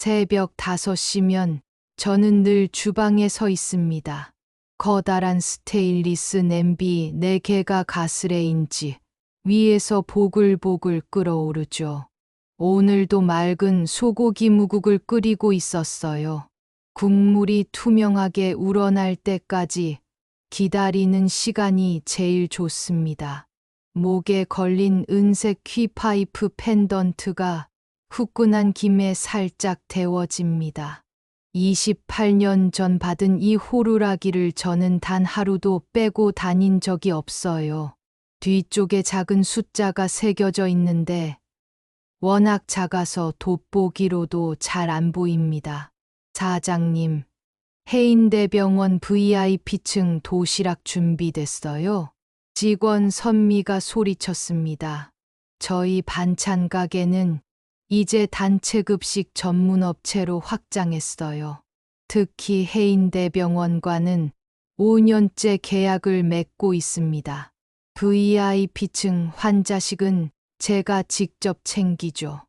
새벽 5시면 저는 늘 주방에 서 있습니다. 커다란 스테인리스 냄비 4개가 가스레인지 위에서 보글보글 끓어오르죠. 오늘도 맑은 소고기 무국을 끓이고 있었어요. 국물이 투명하게 우러날 때까지 기다리는 시간이 제일 좋습니다. 목에 걸린 은색 퀴파이프 펜던트가 후끈한 김에 살짝 데워집니다. 28년 전 받은 이 호루라기를 저는 단 하루도 빼고 다닌 적이 없어요. 뒤쪽에 작은 숫자가 새겨져 있는데 워낙 작아서 돋보기로도 잘 안 보입니다. 사장님, 해인대병원 VIP층 도시락 준비됐어요? 직원 선미가 소리쳤습니다. 저희 반찬 가게는 이제 단체급식 전문 업체로 확장했어요. 특히 해인대병원과는 5년째 계약을 맺고 있습니다. VIP층 환자식은 제가 직접 챙기죠.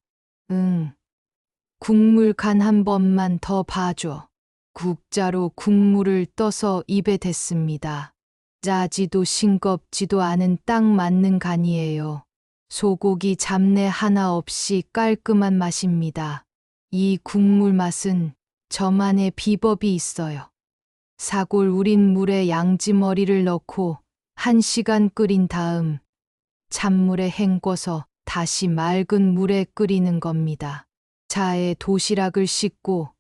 국물 간 한 번만 더 봐줘. 국자로 국물을 떠서 입에 댔습니다. 짜지도 싱겁지도 않은 딱 맞는 간이에요. 소고기 잡내 하나 없이 깔끔한 맛입니다. 이 국물 맛은 저만의 비법이 있어요. 사골 우린 물에 양지머리를 넣고 1시간 끓인 다음 찬물에 헹궈서 다시 맑은 물에 끓이는 겁니다. 차에 도시락을 싣고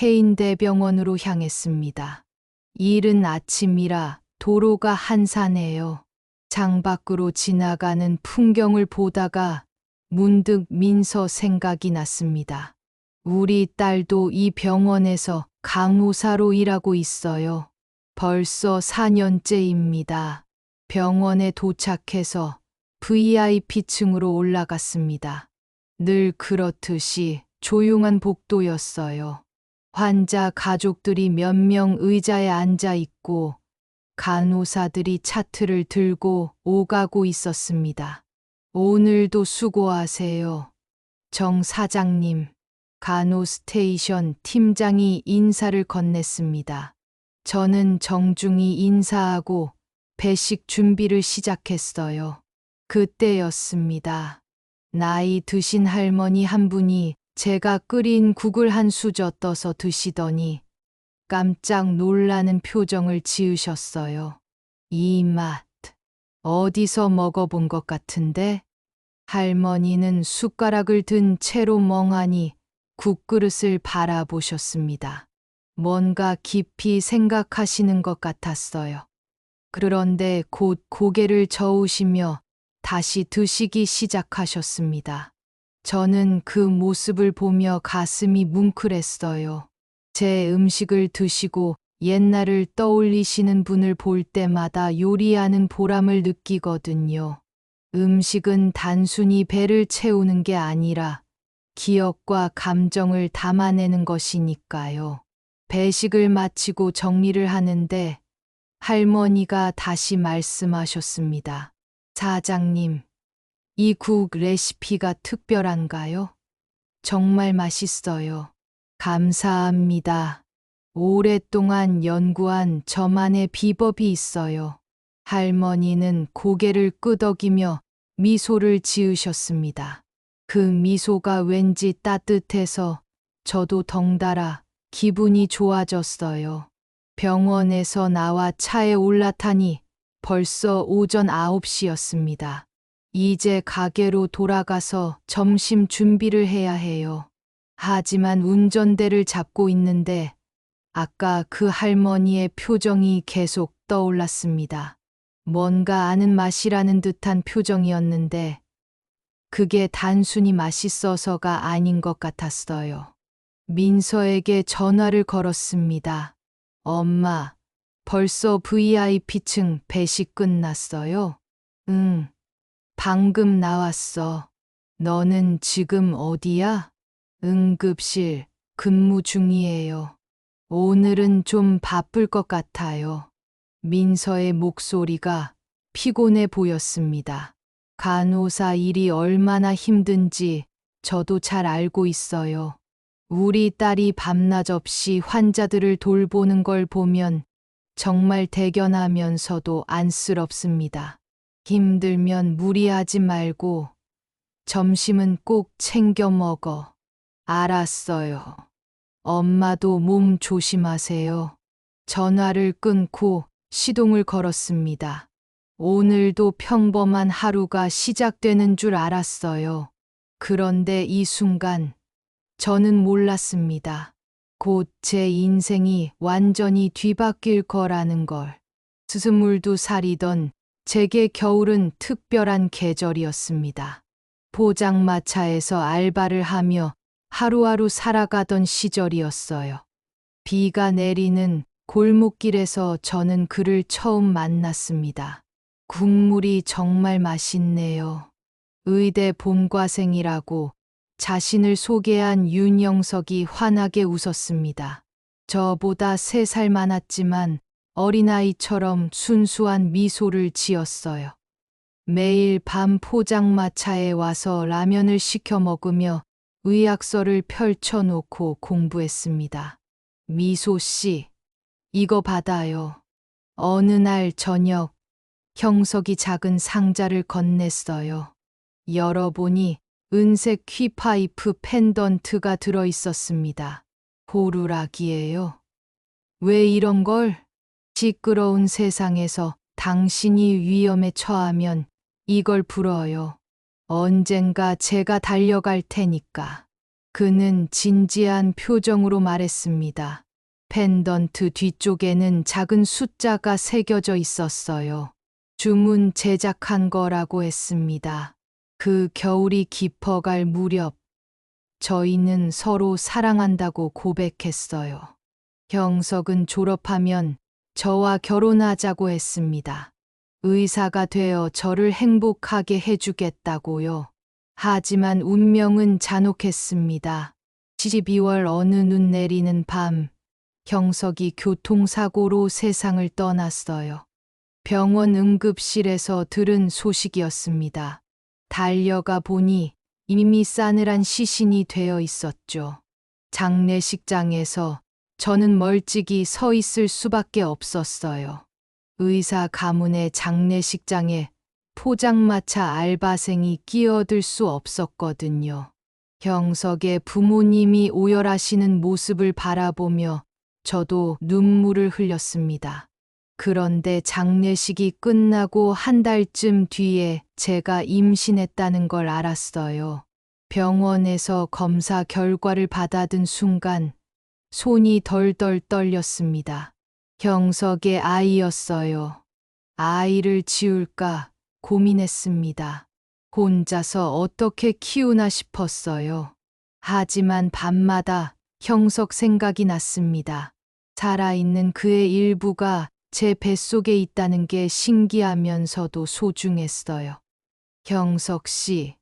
해인대병원으로 향했습니다. 이른 아침이라 도로가 한산해요. 창밖으로 지나가는 풍경을 보다가 문득 민서 생각이 났습니다. 우리 딸도 이 병원에서 간호사로 일하고 있어요. 벌써 4년째입니다. 병원에 도착해서 VIP층으로 올라갔습니다. 늘 그렇듯이 조용한 복도였어요. 환자 가족들이 몇 명 의자에 앉아 있고 간호사들이 차트를 들고 오가고 있었습니다. 오늘도 수고하세요. 정 사장님, 간호스테이션 팀장이 인사를 건넸습니다. 저는 정중히 인사하고 배식 준비를 시작했어요. 그때였습니다. 나이 드신 할머니 한 분이 제가 끓인 국을 한 수저 떠서 드시더니 깜짝 놀라는 표정을 지으셨어요. 이 맛, 어디서 먹어본 것 같은데? 할머니는 숟가락을 든 채로 멍하니 국그릇을 바라보셨습니다. 뭔가 깊이 생각하시는 것 같았어요. 그런데 곧 고개를 저으시며 다시 드시기 시작하셨습니다. 저는 그 모습을 보며 가슴이 뭉클했어요. 제 음식을 드시고 옛날을 떠올리시는 분을 볼 때마다 요리하는 보람을 느끼거든요. 음식은 단순히 배를 채우는 게 아니라 기억과 감정을 담아내는 것이니까요. 배식을 마치고 정리를 하는데 할머니가 다시 말씀하셨습니다. 사장님, 이 국 레시피가 특별한가요? 정말 맛있어요. 감사합니다. 오랫동안 연구한 저만의 비법이 있어요. 할머니는 고개를 끄덕이며 미소를 지으셨습니다. 그 미소가 왠지 따뜻해서 저도 덩달아 기분이 좋아졌어요. 병원에서 나와 차에 올라타니 벌써 오전 9시였습니다. 이제 가게로 돌아가서 점심 준비를 해야 해요. 하지만 운전대를 잡고 있는데 아까 그 할머니의 표정이 계속 떠올랐습니다. 뭔가 아는 맛이라는 듯한 표정이었는데 그게 단순히 맛있어서가 아닌 것 같았어요. 민서에게 전화를 걸었습니다. 엄마, 벌써 VIP층 배식 끝났어요? 응, 방금 나왔어. 너는 지금 어디야? 응급실 근무 중이에요. 오늘은 좀 바쁠 것 같아요. 민서의 목소리가 피곤해 보였습니다. 간호사 일이 얼마나 힘든지 저도 잘 알고 있어요. 우리 딸이 밤낮 없이 환자들을 돌보는 걸 보면 정말 대견하면서도 안쓰럽습니다. 힘들면 무리하지 말고 점심은 꼭 챙겨 먹어. 알았어요. 엄마도 몸 조심하세요. 전화를 끊고 시동을 걸었습니다. 오늘도 평범한 하루가 시작되는 줄 알았어요. 그런데 이 순간 저는 몰랐습니다. 곧 제 인생이 완전히 뒤바뀔 거라는 걸. 22살이던 제게 겨울은 특별한 계절이었습니다. 포장마차에서 알바를 하며 하루하루 살아가던 시절이었어요. 비가 내리는 골목길에서 저는 그를 처음 만났습니다. 국물이 정말 맛있네요. 의대 본과생이라고 자신을 소개한 윤영석이 환하게 웃었습니다. 저보다 3살 많았지만 어린아이처럼 순수한 미소를 지었어요. 매일 밤 포장마차에 와서 라면을 시켜 먹으며 의학서를 펼쳐놓고 공부했습니다. 미소 씨, 이거 받아요. 어느 날 저녁, 형석이 작은 상자를 건넸어요. 열어보니 은색 퀴파이프 펜던트가 들어있었습니다. 호루라기예요. 왜 이런 걸? 시끄러운 세상에서 당신이 위험에 처하면 이걸 불어요. 언젠가 제가 달려갈 테니까. 그는 진지한 표정으로 말했습니다. 펜던트 뒤쪽에는 작은 숫자가 새겨져 있었어요. 주문 제작한 거라고 했습니다. 그 겨울이 깊어갈 무렵, 저희는 서로 사랑한다고 고백했어요. 형석은 졸업하면 저와 결혼하자고 했습니다. 의사가 되어 저를 행복하게 해주겠다고요. 하지만 운명은 잔혹했습니다. 12월 어느 눈 내리는 밤, 형석이 교통사고로 세상을 떠났어요. 병원 응급실에서 들은 소식이었습니다. 달려가 보니 이미 싸늘한 시신이 되어 있었죠. 장례식장에서 저는 멀찍이 서 있을 수밖에 없었어요. 의사 가문의 장례식장에 포장마차 알바생이 끼어들 수 없었거든요. 형석의 부모님이 오열하시는 모습을 바라보며 저도 눈물을 흘렸습니다. 그런데 장례식이 끝나고 한 달쯤 뒤에 제가 임신했다는 걸 알았어요. 병원에서 검사 결과를 받아든 순간 손이 덜덜 떨렸습니다. 형석의 아이였어요. 아이를 지울까 고민했습니다. 혼자서 어떻게 키우나 싶었어요. 하지만 밤마다 형석 생각이 났습니다. 살아있는 그의 일부가 제 뱃속에 있다는 게 신기하면서도 소중했어요. 형석 씨,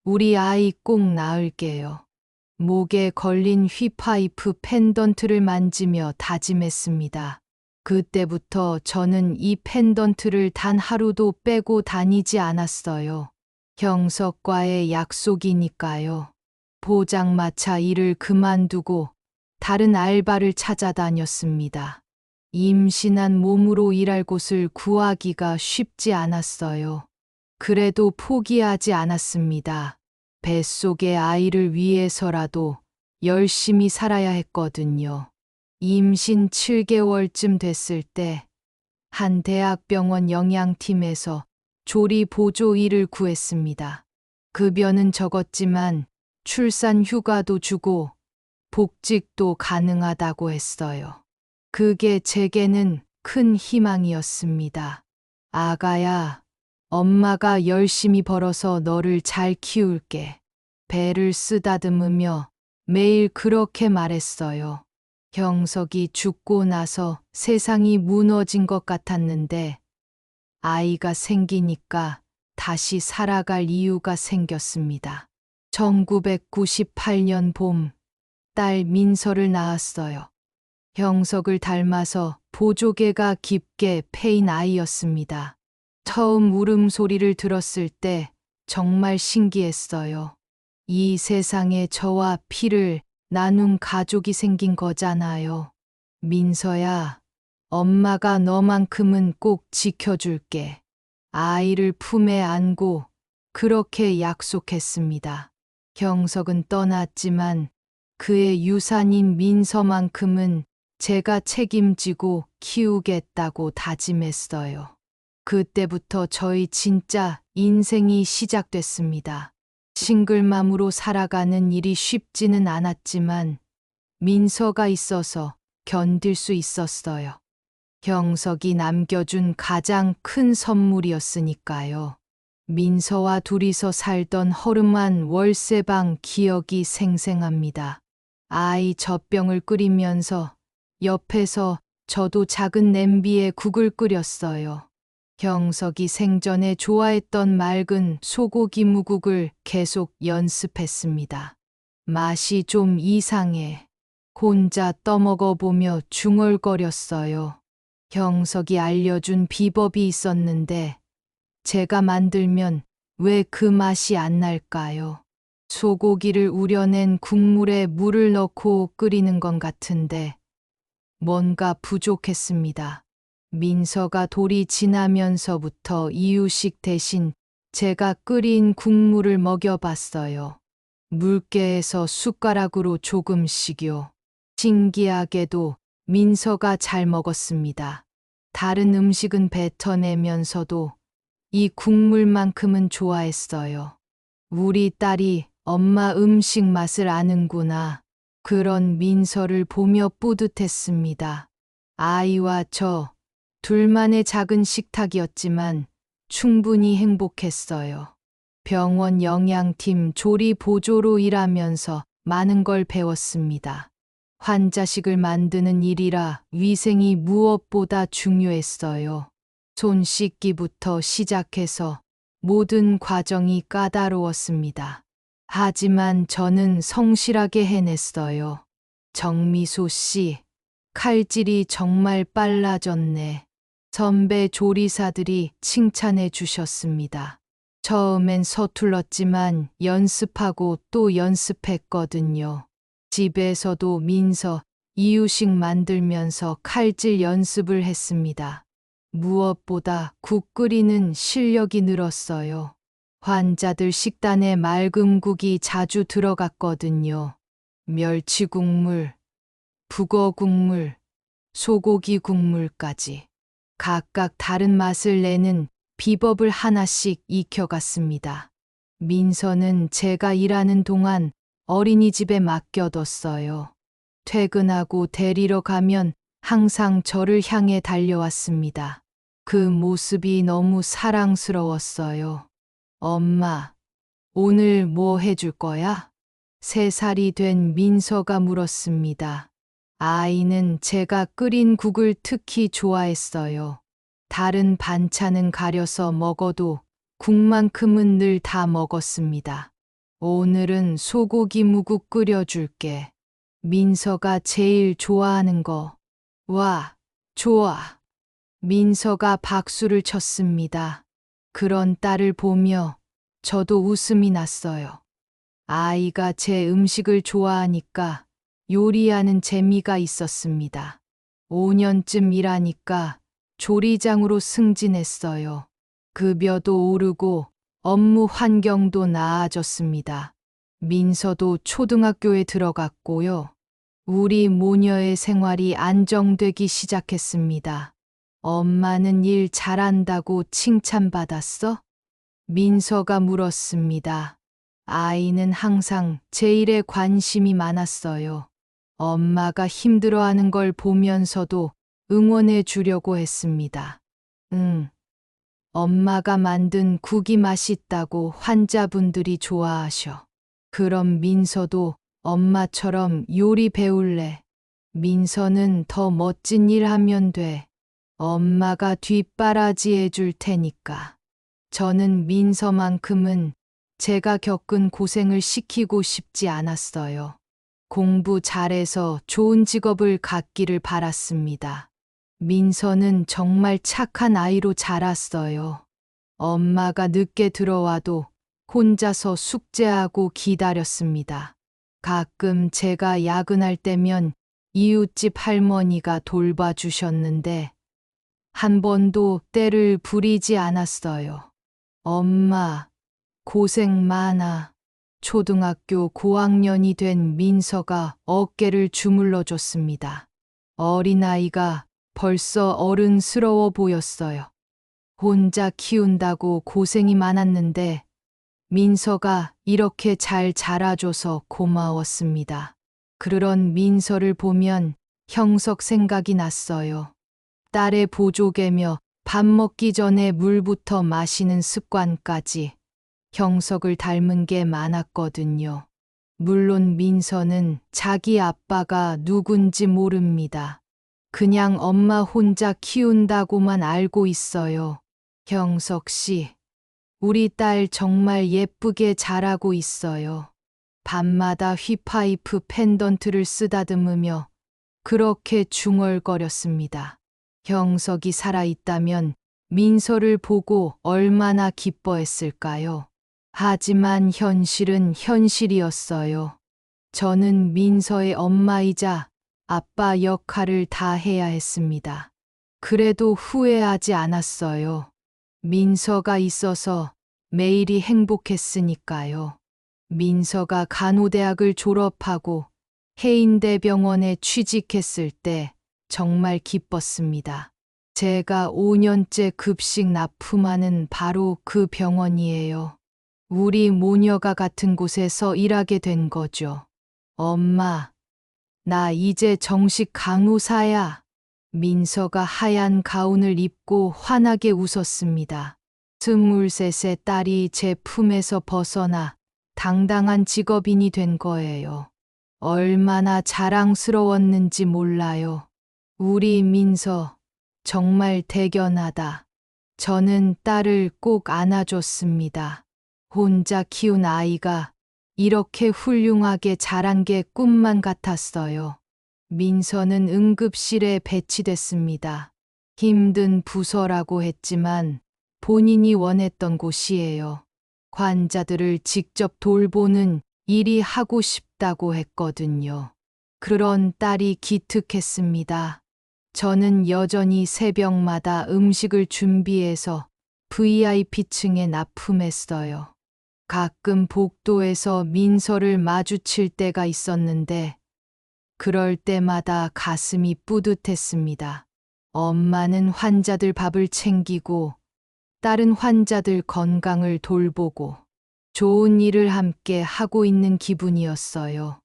우리 아이 꼭 낳을게요. 목에 걸린 휘파이프 펜던트를 만지며 다짐했습니다. 그때부터 저는 이 펜던트를 단 하루도 빼고 다니지 않았어요. 형석과의 약속이니까요. 포장마차 일을 그만두고 다른 알바를 찾아다녔습니다. 임신한 몸으로 일할 곳을 구하기가 쉽지 않았어요. 그래도 포기하지 않았습니다. 뱃속의 아이를 위해서라도 열심히 살아야 했거든요. 임신 7개월쯤 됐을 때 한 대학병원 영양팀에서 조리 보조 일을 구했습니다. 급여는 적었지만 출산 휴가도 주고 복직도 가능하다고 했어요. 그게 제게는 큰 희망이었습니다. 아가야, 엄마가 열심히 벌어서 너를 잘 키울게. 배를 쓰다듬으며 매일 그렇게 말했어요. 형석이 죽고 나서 세상이 무너진 것 같았는데 아이가 생기니까 다시 살아갈 이유가 생겼습니다. 1998년 봄, 딸 민서를 낳았어요. 형석을 닮아서 보조개가 깊게 패인 아이였습니다. 처음 울음소리를 들었을 때 정말 신기했어요. 이 세상에 저와 피를 나눈 가족이 생긴 거잖아요. 민서야, 엄마가 너만큼은 꼭 지켜줄게. 아이를 품에 안고 그렇게 약속했습니다. 경석은 떠났지만 그의 유산인 민서만큼은 제가 책임지고 키우겠다고 다짐했어요. 그때부터 저희 진짜 인생이 시작됐습니다. 싱글맘으로 살아가는 일이 쉽지는 않았지만 민서가 있어서 견딜 수 있었어요. 경석이 남겨준 가장 큰 선물이었으니까요. 민서와 둘이서 살던 허름한 월세방 기억이 생생합니다. 아이 젖병을 끓이면서 옆에서 저도 작은 냄비에 국을 끓였어요. 경석이 생전에 좋아했던 맑은 소고기 무국을 계속 연습했습니다. 맛이 좀 이상해. 혼자 떠먹어보며 중얼거렸어요. 경석이 알려준 비법이 있었는데 제가 만들면 왜 그 맛이 안 날까요? 소고기를 우려낸 국물에 물을 넣고 끓이는 건 같은데 뭔가 부족했습니다. 민서가 돌이 지나면서부터 이유식 대신 제가 끓인 국물을 먹여봤어요. 물개에서 숟가락으로 조금씩요. 신기하게도 민서가 잘 먹었습니다. 다른 음식은 뱉어내면서도 이 국물만큼은 좋아했어요. 우리 딸이 엄마 음식 맛을 아는구나. 그런 민서를 보며 뿌듯했습니다. 아이와 저 둘만의 작은 식탁이었지만 충분히 행복했어요. 병원 영양팀 조리 보조로 일하면서 많은 걸 배웠습니다. 환자식을 만드는 일이라 위생이 무엇보다 중요했어요. 손 씻기부터 시작해서 모든 과정이 까다로웠습니다. 하지만 저는 성실하게 해냈어요. 정미소 씨, 칼질이 정말 빨라졌네. 선배 조리사들이 칭찬해 주셨습니다. 처음엔 서툴렀지만 연습하고 또 연습했거든요. 집에서도 민서, 이유식 만들면서 칼질 연습을 했습니다. 무엇보다 국 끓이는 실력이 늘었어요. 환자들 식단에 맑은 국이 자주 들어갔거든요. 멸치 국물, 북어 국물, 소고기 국물까지. 각각 다른 맛을 내는 비법을 하나씩 익혀갔습니다. 민서는 제가 일하는 동안 어린이집에 맡겨뒀어요. 퇴근하고 데리러 가면 항상 저를 향해 달려왔습니다. 그 모습이 너무 사랑스러웠어요. 엄마, 오늘 뭐 해줄 거야? 3살이 된 민서가 물었습니다. 아이는 제가 끓인 국을 특히 좋아했어요. 다른 반찬은 가려서 먹어도 국만큼은 늘 다 먹었습니다. 오늘은 소고기 무국 끓여줄게. 민서가 제일 좋아하는 거. 와, 좋아. 민서가 박수를 쳤습니다. 그런 딸을 보며 저도 웃음이 났어요. 아이가 제 음식을 좋아하니까 요리하는 재미가 있었습니다. 5년쯤 일하니까 조리장으로 승진했어요. 급여도 오르고 업무 환경도 나아졌습니다. 민서도 초등학교에 들어갔고요. 우리 모녀의 생활이 안정되기 시작했습니다. 엄마는 일 잘한다고 칭찬받았어? 민서가 물었습니다. 아이는 항상 제 일에 관심이 많았어요. 엄마가 힘들어하는 걸 보면서도 응원해 주려고 했습니다. 응. 엄마가 만든 국이 맛있다고 환자분들이 좋아하셔. 그럼 민서도 엄마처럼 요리 배울래. 민서는 더 멋진 일 하면 돼. 엄마가 뒷바라지 해줄 테니까. 저는 민서만큼은 제가 겪은 고생을 시키고 싶지 않았어요. 공부 잘해서 좋은 직업을 갖기를 바랐습니다. 민서는 정말 착한 아이로 자랐어요. 엄마가 늦게 들어와도 혼자서 숙제하고 기다렸습니다. 가끔 제가 야근할 때면 이웃집 할머니가 돌봐주셨는데 한 번도 때를 부리지 않았어요. 엄마, 고생 많아. 초등학교 고학년이 된 민서가 어깨를 주물러 줬습니다. 어린아이가 벌써 어른스러워 보였어요. 혼자 키운다고 고생이 많았는데 민서가 이렇게 잘 자라줘서 고마웠습니다. 그런 민서를 보면 형석 생각이 났어요. 딸의 보조개며 밥 먹기 전에 물부터 마시는 습관까지 형석을 닮은 게 많았거든요. 물론 민서는 자기 아빠가 누군지 모릅니다. 그냥 엄마 혼자 키운다고만 알고 있어요. 형석 씨, 우리 딸 정말 예쁘게 자라고 있어요. 밤마다 휘파이프 펜던트를 쓰다듬으며 그렇게 중얼거렸습니다. 형석이 살아있다면 민서를 보고 얼마나 기뻐했을까요? 하지만 현실은 현실이었어요. 저는 민서의 엄마이자 아빠 역할을 다 해야 했습니다. 그래도 후회하지 않았어요. 민서가 있어서 매일이 행복했으니까요. 민서가 간호대학을 졸업하고 해인대병원에 취직했을 때 정말 기뻤습니다. 제가 5년째 급식 납품하는 바로 그 병원이에요. 우리 모녀가 같은 곳에서 일하게 된 거죠. 엄마, 나 이제 정식 간호사야. 민서가 하얀 가운을 입고 환하게 웃었습니다. 23의 딸이 제 품에서 벗어나 당당한 직업인이 된 거예요. 얼마나 자랑스러웠는지 몰라요. 우리 민서, 정말 대견하다. 저는 딸을 꼭 안아줬습니다. 혼자 키운 아이가 이렇게 훌륭하게 자란 게 꿈만 같았어요. 민서는 응급실에 배치됐습니다. 힘든 부서라고 했지만 본인이 원했던 곳이에요. 환자들을 직접 돌보는 일이 하고 싶다고 했거든요. 그런 딸이 기특했습니다. 저는 여전히 새벽마다 음식을 준비해서 VIP층에 납품했어요. 가끔 복도에서 민서를 마주칠 때가 있었는데 그럴 때마다 가슴이 뿌듯했습니다. 엄마는 환자들 밥을 챙기고 딸은 환자들 건강을 돌보고 좋은 일을 함께 하고 있는 기분이었어요.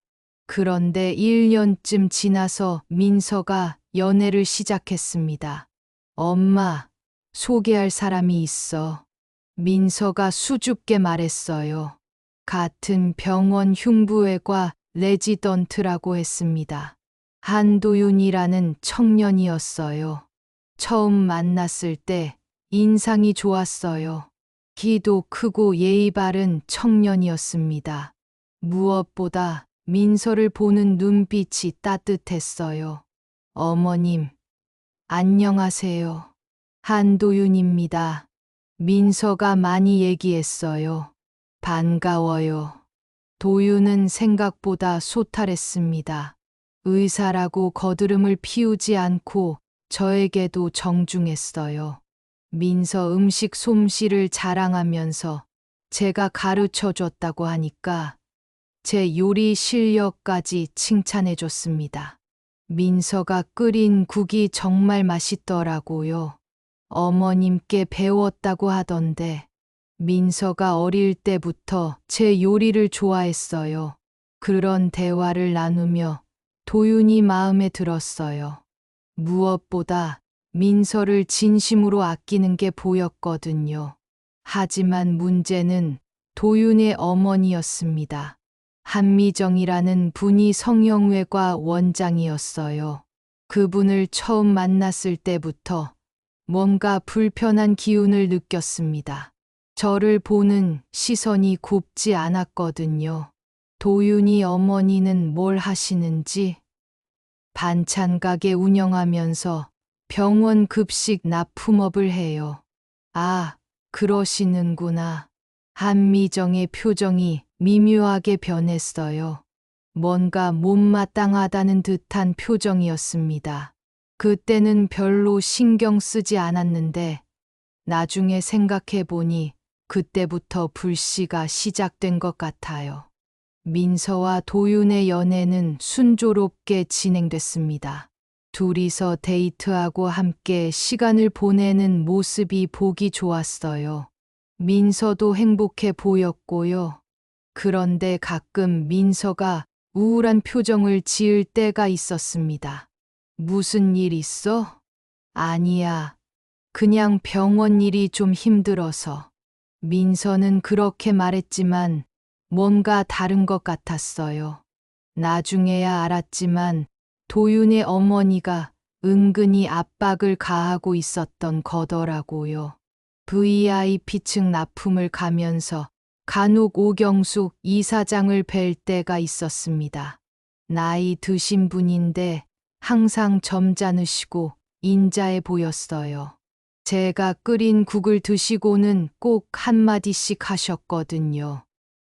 그런데 1년쯤 지나서 민서가 연애를 시작했습니다. 엄마, 소개할 사람이 있어. 민서가 수줍게 말했어요. 같은 병원 흉부외과 레지던트라고 했습니다. 한도윤이라는 청년이었어요. 처음 만났을 때 인상이 좋았어요. 키도 크고 예의 바른 청년이었습니다. 무엇보다 민서를 보는 눈빛이 따뜻했어요. 어머님, 안녕하세요. 한도윤입니다. 민서가 많이 얘기했어요. 반가워요. 도윤은 생각보다 소탈했습니다. 의사라고 거드름을 피우지 않고 저에게도 정중했어요. 민서 음식 솜씨를 자랑하면서 제가 가르쳐 줬다고 하니까 제 요리 실력까지 칭찬해 줬습니다. 민서가 끓인 국이 정말 맛있더라고요. 어머님께 배웠다고 하던데 민서가 어릴 때부터 제 요리를 좋아했어요. 그런 대화를 나누며 도윤이 마음에 들었어요. 무엇보다 민서를 진심으로 아끼는 게 보였거든요. 하지만 문제는 도윤의 어머니였습니다. 한미정이라는 분이 성형외과 원장이었어요. 그분을 처음 만났을 때부터 뭔가 불편한 기운을 느꼈습니다. 저를 보는 시선이 곱지 않았거든요. 도윤이 어머니는 뭘 하시는지? 반찬 가게 운영하면서 병원 급식 납품업을 해요. 아, 그러시는구나. 한미정의 표정이 미묘하게 변했어요. 뭔가 못마땅하다는 듯한 표정이었습니다. 그때는 별로 신경 쓰지 않았는데 나중에 생각해 보니 그때부터 불씨가 시작된 것 같아요. 민서와 도윤의 연애는 순조롭게 진행됐습니다. 둘이서 데이트하고 함께 시간을 보내는 모습이 보기 좋았어요. 민서도 행복해 보였고요. 그런데 가끔 민서가 우울한 표정을 지을 때가 있었습니다. 무슨 일 있어? 아니야. 그냥 병원 일이 좀 힘들어서. 민서는 그렇게 말했지만 뭔가 다른 것 같았어요. 나중에야 알았지만 도윤의 어머니가 은근히 압박을 가하고 있었던 거더라고요. VIP층 납품을 가면서 간혹 오경숙 이사장을 뵐 때가 있었습니다. 나이 드신 분인데 항상 점잖으시고 인자해 보였어요. 제가 끓인 국을 드시고는 꼭 한마디씩 하셨거든요.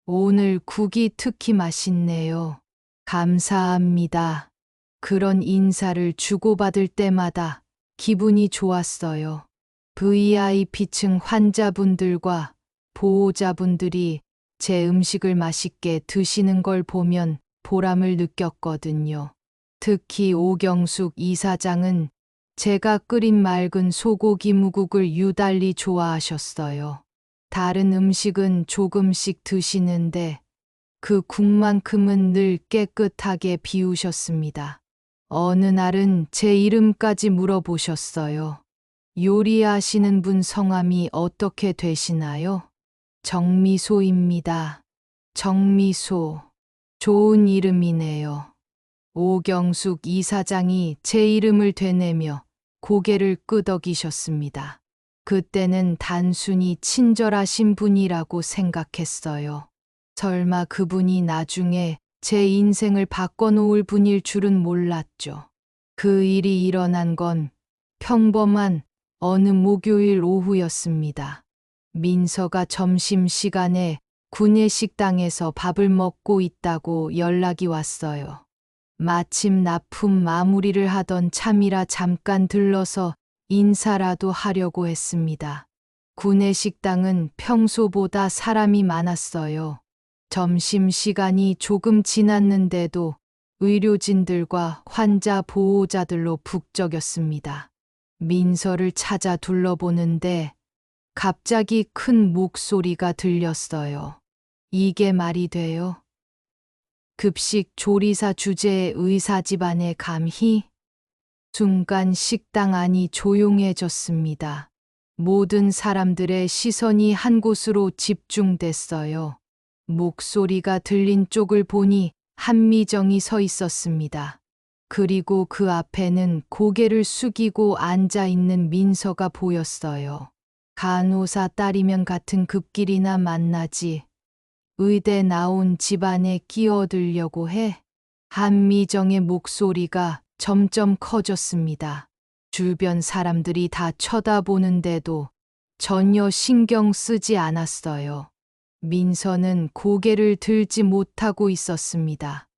오늘 국이 특히 맛있네요. 감사합니다. 그런 인사를 주고받을 때마다 기분이 좋았어요. VIP층 환자분들과 보호자분들이 제 음식을 맛있게 드시는 걸 보면 보람을 느꼈거든요. 특히 오경숙 이사장은 제가 끓인 맑은 소고기 무국을 유달리 좋아하셨어요. 다른 음식은 조금씩 드시는데 그 국만큼은 늘 깨끗하게 비우셨습니다. 어느 날은 제 이름까지 물어보셨어요. 요리하시는 분 성함이 어떻게 되시나요? 정미소입니다. 정미소. 좋은 이름이네요. 오경숙 이사장이 제 이름을 되뇌며 고개를 끄덕이셨습니다. 그때는 단순히 친절하신 분이라고 생각했어요. 설마 그분이 나중에 제 인생을 바꿔놓을 분일 줄은 몰랐죠. 그 일이 일어난 건 평범한 어느 목요일 오후였습니다. 민서가 점심시간에 구내식당에서 밥을 먹고 있다고 연락이 왔어요. 마침 납품 마무리를 하던 참이라 잠깐 들러서 인사라도 하려고 했습니다. 구내식당은 평소보다 사람이 많았어요. 점심시간이 조금 지났는데도 의료진들과 환자 보호자들로 북적였습니다. 민서를 찾아 둘러보는데 갑자기 큰 목소리가 들렸어요. 이게 말이 돼요? 급식 조리사 주제의 의사 집안의 감히? 순간 식당 안이 조용해졌습니다. 모든 사람들의 시선이 한 곳으로 집중됐어요. 목소리가 들린 쪽을 보니 한미정이 서 있었습니다. 그리고 그 앞에는 고개를 숙이고 앉아 있는 민서가 보였어요. 간호사 딸이면 같은 급길이나 만나지. 의대 나온 집안에 끼어들려고 해? 한미정의 목소리가 점점 커졌습니다. 주변 사람들이 다 쳐다보는데도 전혀 신경 쓰지 않았어요. 민서는 고개를 들지 못하고 있었습니다.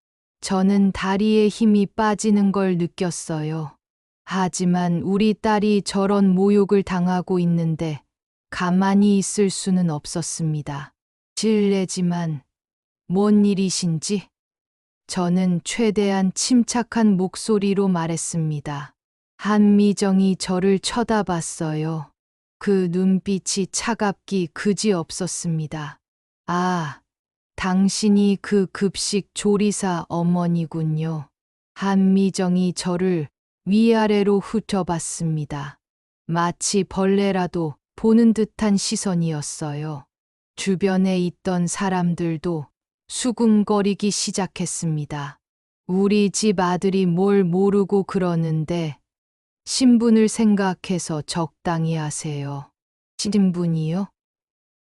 저는 다리에 힘이 빠지는 걸 느꼈어요. 하지만 우리 딸이 저런 모욕을 당하고 있는데 가만히 있을 수는 없었습니다. 실례지만 뭔 일이신지? 저는 최대한 침착한 목소리로 말했습니다. 한미정이 저를 쳐다봤어요. 그 눈빛이 차갑기 그지없었습니다. 아, 당신이 그 급식 조리사 어머니군요. 한미정이 저를 위아래로 훑어봤습니다. 마치 벌레라도 보는 듯한 시선이었어요. 주변에 있던 사람들도 수군거리기 시작했습니다. 우리 집 아들이 뭘 모르고 그러는데 신분을 생각해서 적당히 하세요. 신분이요?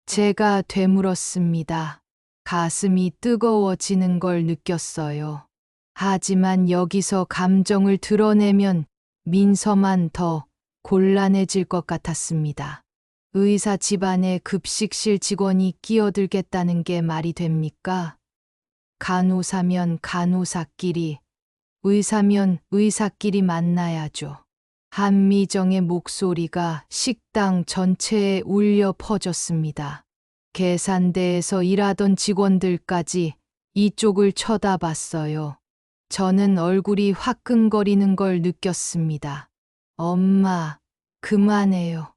제가 되물었습니다. 가슴이 뜨거워지는 걸 느꼈어요. 하지만 여기서 감정을 드러내면 민서만 더 곤란해질 것 같았습니다. 의사 집안에 급식실 직원이 끼어들겠다는 게 말이 됩니까? 간호사면 간호사끼리, 의사면 의사끼리 만나야죠. 한미정의 목소리가 식당 전체에 울려 퍼졌습니다. 계산대에서 일하던 직원들까지 이쪽을 쳐다봤어요. 저는 얼굴이 화끈거리는 걸 느꼈습니다. 엄마, 그만해요.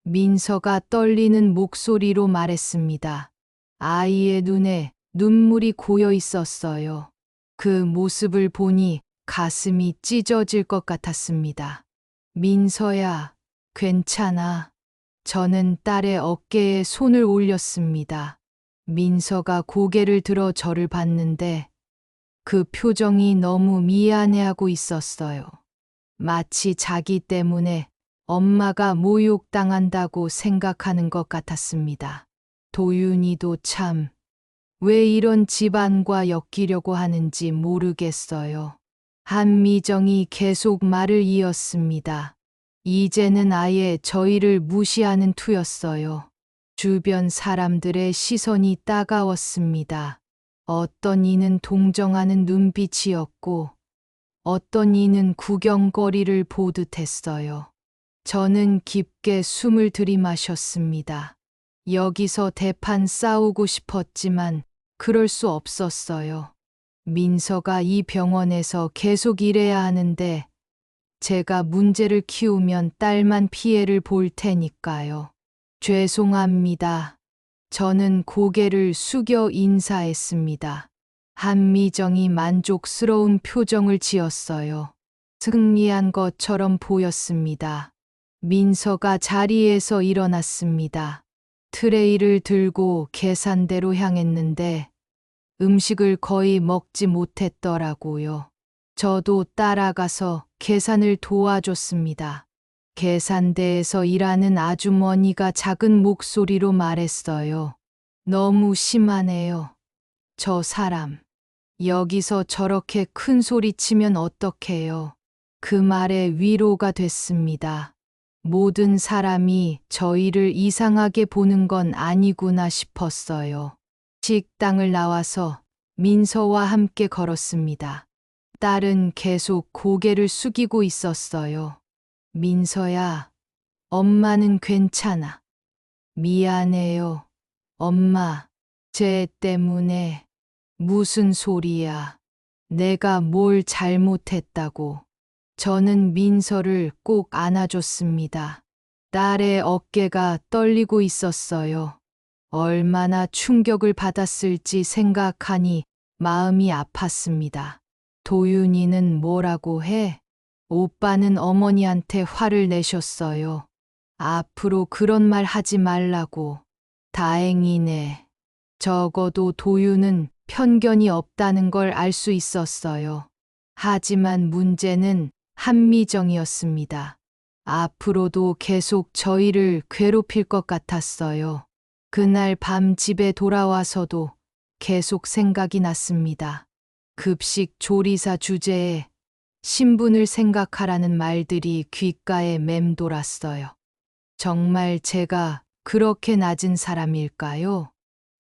민서가 떨리는 목소리로 말했습니다. 아이의 눈에 눈물이 고여 있었어요. 그 모습을 보니 가슴이 찢어질 것 같았습니다. 민서야, 괜찮아. 저는 딸의 어깨에 손을 올렸습니다. 민서가 고개를 들어 저를 봤는데 그 표정이 너무 미안해하고 있었어요. 마치 자기 때문에 엄마가 모욕당한다고 생각하는 것 같았습니다. 도윤이도 참, 왜 이런 집안과 엮이려고 하는지 모르겠어요. 한미정이 계속 말을 이었습니다. 이제는 아예 저희를 무시하는 투였어요. 주변 사람들의 시선이 따가웠습니다. 어떤 이는 동정하는 눈빛이었고, 어떤 이는 구경거리를 보듯 했어요. 저는 깊게 숨을 들이마셨습니다. 여기서 대판 싸우고 싶었지만 그럴 수 없었어요. 민서가 이 병원에서 계속 일해야 하는데 제가 문제를 키우면 딸만 피해를 볼 테니까요. 죄송합니다. 저는 고개를 숙여 인사했습니다. 한미정이 만족스러운 표정을 지었어요. 승리한 것처럼 보였습니다. 민서가 자리에서 일어났습니다. 트레이를 들고 계산대로 향했는데 음식을 거의 먹지 못했더라고요. 저도 따라가서 계산을 도와줬습니다. 계산대에서 일하는 아주머니가 작은 목소리로 말했어요. 너무 심하네요. 저 사람. 여기서 저렇게 큰 소리 치면 어떡해요. 그 말에 위로가 됐습니다. 모든 사람이 저희를 이상하게 보는 건 아니구나 싶었어요. 식당을 나와서 민서와 함께 걸었습니다. 딸은 계속 고개를 숙이고 있었어요. 민서야, 엄마는 괜찮아. 미안해요. 엄마, 쟤 때문에. 무슨 소리야. 내가 뭘 잘못했다고. 저는 민서를 꼭 안아줬습니다. 딸의 어깨가 떨리고 있었어요. 얼마나 충격을 받았을지 생각하니 마음이 아팠습니다. 도윤이는 뭐라고 해? 오빠는 어머니한테 화를 내셨어요. 앞으로 그런 말 하지 말라고. 다행이네. 적어도 도윤은 편견이 없다는 걸 알 수 있었어요. 하지만 문제는 한미정이었습니다. 앞으로도 계속 저희를 괴롭힐 것 같았어요. 그날 밤 집에 돌아와서도 계속 생각이 났습니다. 급식 조리사 주제에 신분을 생각하라는 말들이 귓가에 맴돌았어요. 정말 제가 그렇게 낮은 사람일까요?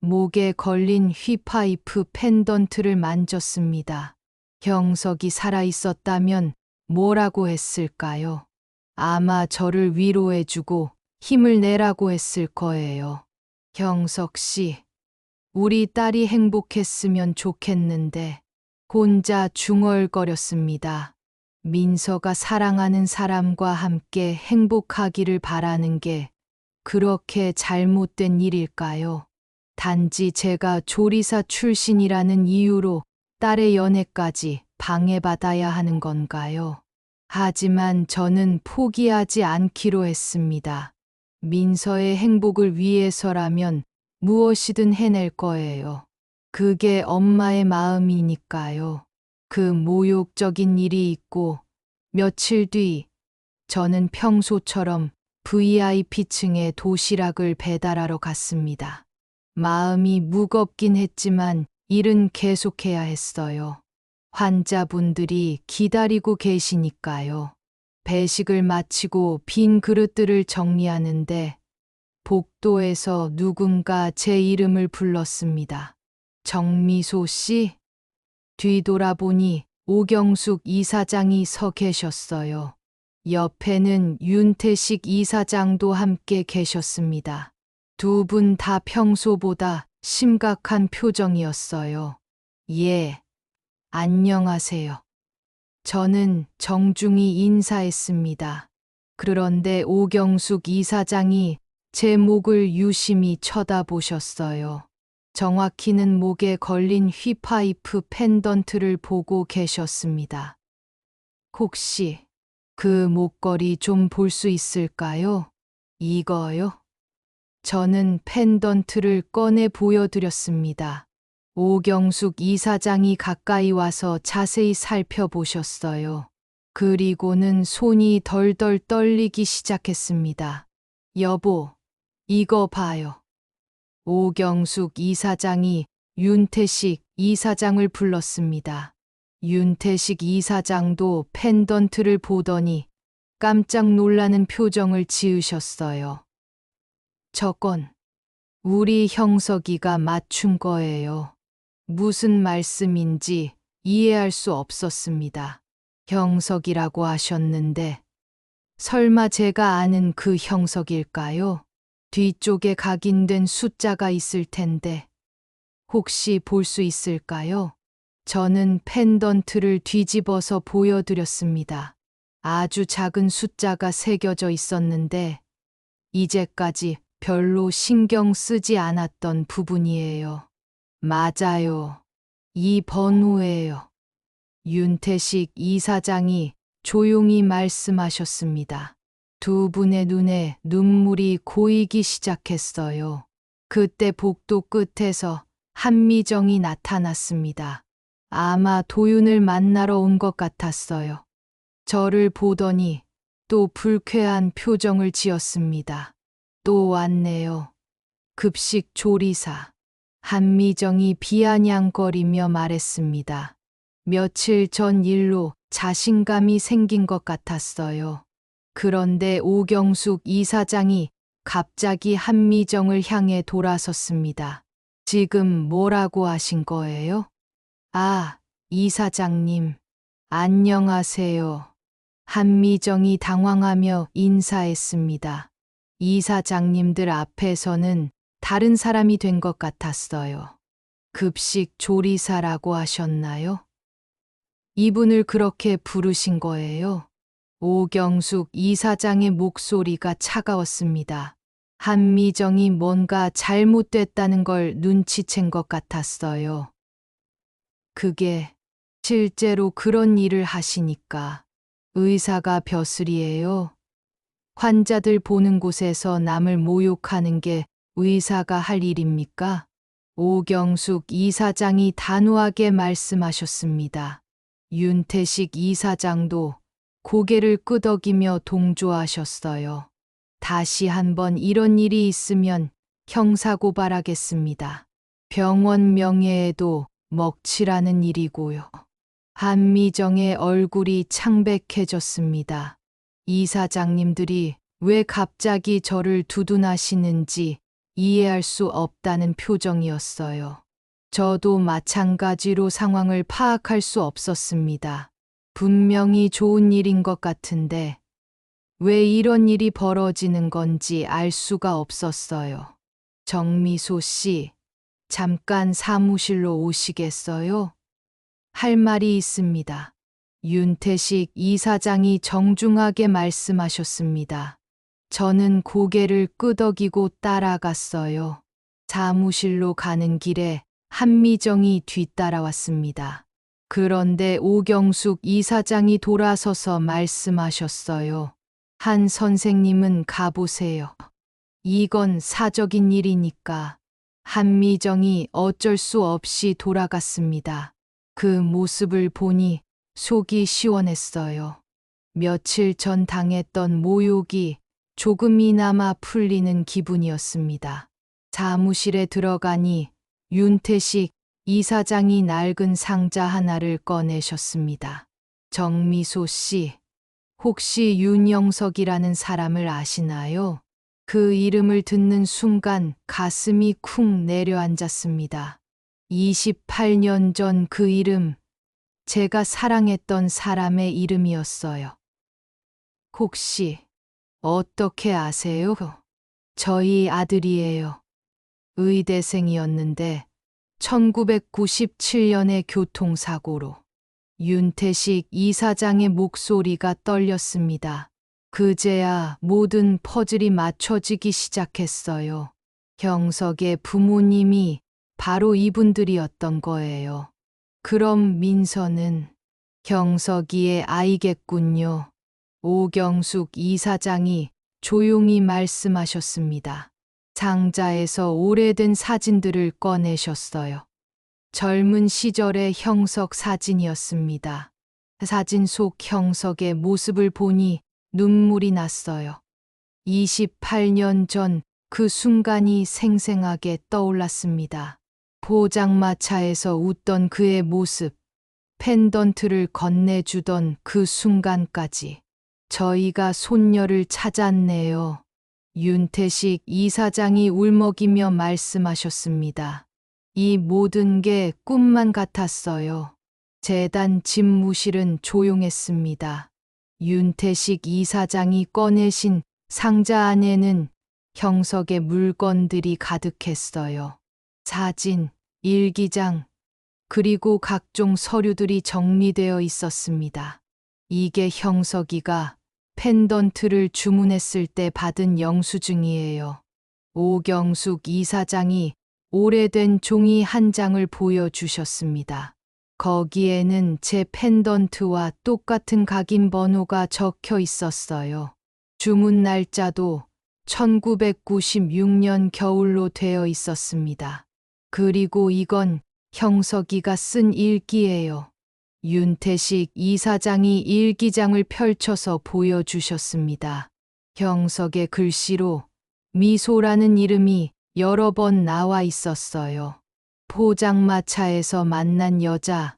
목에 걸린 휘파이프 펜던트를 만졌습니다. 경석이 살아있었다면 뭐라고 했을까요? 아마 저를 위로해주고 힘을 내라고 했을 거예요. 경석 씨, 우리 딸이 행복했으면 좋겠는데 혼자 중얼거렸습니다. 민서가 사랑하는 사람과 함께 행복하기를 바라는 게 그렇게 잘못된 일일까요? 단지 제가 조리사 출신이라는 이유로 딸의 연애까지 방해받아야 하는 건가요? 하지만 저는 포기하지 않기로 했습니다. 민서의 행복을 위해서라면 무엇이든 해낼 거예요. 그게 엄마의 마음이니까요. 그 모욕적인 일이 있고 며칠 뒤 저는 평소처럼 VIP층에 도시락을 배달하러 갔습니다. 마음이 무겁긴 했지만 일은 계속해야 했어요. 환자분들이 기다리고 계시니까요. 배식을 마치고 빈 그릇들을 정리하는데 복도에서 누군가 제 이름을 불렀습니다. 정미소 씨? 뒤돌아보니 오경숙 이사장이 서 계셨어요. 옆에는 윤태식 이사장도 함께 계셨습니다. 두 분 다 평소보다 심각한 표정이었어요. 예, 안녕하세요. 저는 정중히 인사했습니다. 그런데 오경숙 이사장이 제 목을 유심히 쳐다보셨어요. 정확히는 목에 걸린 휘파이프 펜던트를 보고 계셨습니다. 혹시 그 목걸이 좀 볼 수 있을까요? 이거요? 저는 펜던트를 꺼내 보여드렸습니다. 오경숙 이사장이 가까이 와서 자세히 살펴보셨어요. 그리고는 손이 덜덜 떨리기 시작했습니다. 여보, 이거 봐요. 오경숙 이사장이 윤태식 이사장을 불렀습니다. 윤태식 이사장도 펜던트를 보더니 깜짝 놀라는 표정을 지으셨어요. 저건 우리 형석이가 맞춘 거예요. 무슨 말씀인지 이해할 수 없었습니다. 형석이라고 하셨는데 설마 제가 아는 그 형석일까요? 뒤쪽에 각인된 숫자가 있을 텐데 혹시 볼 수 있을까요? 저는 펜던트를 뒤집어서 보여드렸습니다. 아주 작은 숫자가 새겨져 있었는데 이제까지 별로 신경 쓰지 않았던 부분이에요. 맞아요. 이 번호예요. 윤태식 이사장이 조용히 말씀하셨습니다. 두 분의 눈에 눈물이 고이기 시작했어요. 그때 복도 끝에서 한미정이 나타났습니다. 아마 도윤을 만나러 온 것 같았어요. 저를 보더니 또 불쾌한 표정을 지었습니다. 또 왔네요. 급식 조리사. 한미정이 비아냥거리며 말했습니다. 며칠 전 일로 자신감이 생긴 것 같았어요. 그런데 오경숙 이사장이 갑자기 한미정을 향해 돌아섰습니다. 지금 뭐라고 하신 거예요? 아, 이사장님. 안녕하세요. 한미정이 당황하며 인사했습니다. 이사장님들 앞에서는 다른 사람이 된 것 같았어요. 급식 조리사라고 하셨나요? 이분을 그렇게 부르신 거예요? 오경숙 이사장의 목소리가 차가웠습니다. 한미정이 뭔가 잘못됐다는 걸 눈치챈 것 같았어요. 그게 실제로 그런 일을 하시니까 의사가 벼슬이에요. 환자들 보는 곳에서 남을 모욕하는 게 의사가 할 일입니까? 오경숙 이사장이 단호하게 말씀하셨습니다. 윤태식 이사장도 고개를 끄덕이며 동조하셨어요. 다시 한번 이런 일이 있으면 형사고발하겠습니다. 병원 명예에도 먹칠하는 일이고요. 한미정의 얼굴이 창백해졌습니다. 이사장님들이 왜 갑자기 저를 두둔하시는지 이해할 수 없다는 표정이었어요. 저도 마찬가지로 상황을 파악할 수 없었습니다. 분명히 좋은 일인 것 같은데 왜 이런 일이 벌어지는 건지 알 수가 없었어요. 정미소 씨, 잠깐 사무실로 오시겠어요? 할 말이 있습니다. 윤태식 이사장이 정중하게 말씀하셨습니다. 저는 고개를 끄덕이고 따라갔어요. 사무실로 가는 길에 한미정이 뒤따라왔습니다. 그런데 오경숙 이사장이 돌아서서 말씀하셨어요. 한 선생님은 가보세요. 이건 사적인 일이니까. 한미정이 어쩔 수 없이 돌아갔습니다. 그 모습을 보니 속이 시원했어요. 며칠 전 당했던 모욕이 조금이나마 풀리는 기분이었습니다. 사무실에 들어가니 윤태식 이사장이 낡은 상자 하나를 꺼내셨습니다. 정미소 씨, 혹시 윤영석이라는 사람을 아시나요? 그 이름을 듣는 순간 가슴이 쿵 내려앉았습니다. 28년 전 그 이름, 제가 사랑했던 사람의 이름이었어요. 혹시 어떻게 아세요? 저희 아들이에요. 의대생이었는데 1997년의 교통사고로 윤태식 이사장의 목소리가 떨렸습니다. 그제야 모든 퍼즐이 맞춰지기 시작했어요. 경석의 부모님이 바로 이분들이었던 거예요. 그럼 민서는 경석이의 아이겠군요. 오경숙 이사장이 조용히 말씀하셨습니다. 상자에서 오래된 사진들을 꺼내셨어요. 젊은 시절의 형석 사진이었습니다. 사진 속 형석의 모습을 보니 눈물이 났어요. 28년 전 그 순간이 생생하게 떠올랐습니다. 포장마차에서 웃던 그의 모습, 펜던트를 건네주던 그 순간까지. 저희가 손녀를 찾았네요. 윤태식 이사장이 울먹이며 말씀하셨습니다. 이 모든 게 꿈만 같았어요. 재단 집무실은 조용했습니다. 윤태식 이사장이 꺼내신 상자 안에는 형석의 물건들이 가득했어요. 사진, 일기장, 그리고 각종 서류들이 정리되어 있었습니다. 이게 형석이가 펜던트를 주문했을 때 받은 영수증이에요. 오경숙 이사장이 오래된 종이 한 장을 보여주셨습니다. 거기에는 제 펜던트와 똑같은 각인 번호가 적혀 있었어요. 주문 날짜도 1996년 겨울로 되어 있었습니다. 그리고 이건 형석이가 쓴 일기예요. 윤태식 이사장이 일기장을 펼쳐서 보여주셨습니다. 형석의 글씨로 미소라는 이름이 여러 번 나와 있었어요. 포장마차에서 만난 여자,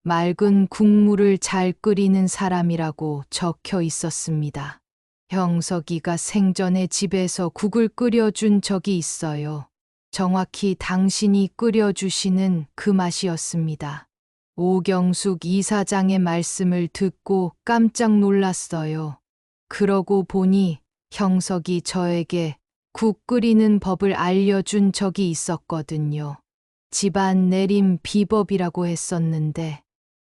맑은 국물을 잘 끓이는 사람이라고 적혀 있었습니다. 형석이가 생전에 집에서 국을 끓여준 적이 있어요. 정확히 당신이 끓여주시는 그 맛이었습니다. 오경숙 이사장의 말씀을 듣고 깜짝 놀랐어요. 그러고 보니 형석이 저에게 국 끓이는 법을 알려준 적이 있었거든요. 집안 내림 비법이라고 했었는데